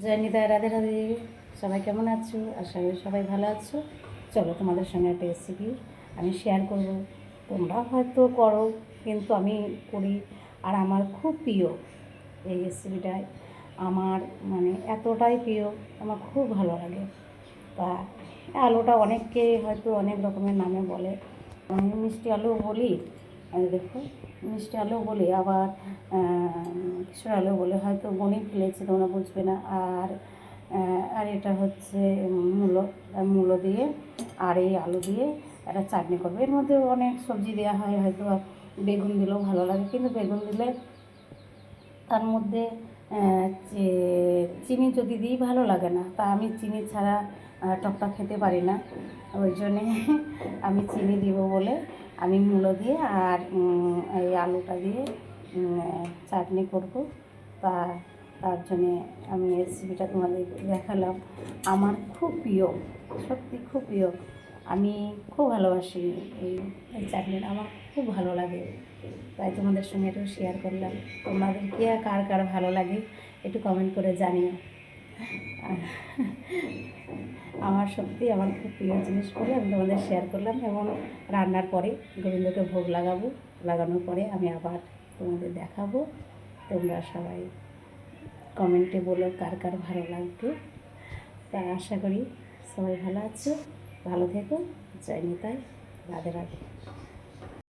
জয় নিতাই, রাধে রাধে। সবাই কেমন আছো? আশা করি সবাই ভালো আছো। চলো তোমাদের সঙ্গে একটা রেসিপি আমি শেয়ার করব। তোমরা হয়তো করো, কিন্তু আমি করি, আর আমার খুব প্রিয় এই রেসিপিটাই। আমার মানে এতটাই প্রিয়, আমার খুব ভালো লাগে। তা আলুটা অনেককে হয়তো অনেক রকমের নামে বলে। আমি মিষ্টি আলু বলি, দেখো মিষ্টি আলু বলি, আবার কিশোর আলু বলে, হয়তো বনি ফেলেছি তোমরা বুঝবে না। আর এটা হচ্ছে মূলো। মূলো দিয়ে আর এই আলু দিয়ে একটা চাটনি করবো। এর মধ্যে অনেক সবজি দেওয়া হয়, হয়তো বেগুন দিলেও ভালো লাগে, কিন্তু বেগুন দিলে তার মধ্যে চিনি যদি দিই ভালো লাগে না। তা আমি চিনি ছাড়া টকটা খেতে পারি না, ওই জন্যে আমি চিনি দিব বলে আমি মূলো দিয়ে আর এই আলুটা দিয়ে চাটনি করব। তা তার জন্যে আমি রেসিপিটা তোমাদের দেখালাম। আমার খুব প্রিয়, সত্যি খুব প্রিয়। আমি খুব ভালোবাসি এই চাটনিটা, আমার খুব ভালো লাগে, তাই তোমাদের সঙ্গে একটু শেয়ার করলাম। তোমাদেরকে কার কার ভালো লাগে একটু কমেন্ট করে জানিও। আমার সত্যি আমার খুব প্রিয় জিনিস করে আমি তোমাদের শেয়ার করলাম। এবং রান্নার পরে গোবিন্দকে ভোগ লাগাবো, লাগানোর পরে আমি আবার তোমাদের দেখাবো। তোমরা সবাই কমেন্টে বলো কার কার ভালো লাগবে। তা আশা করি সবাই ভালো আছো, ভালো থেকো। জয় নিতাই, রাধে রাধে।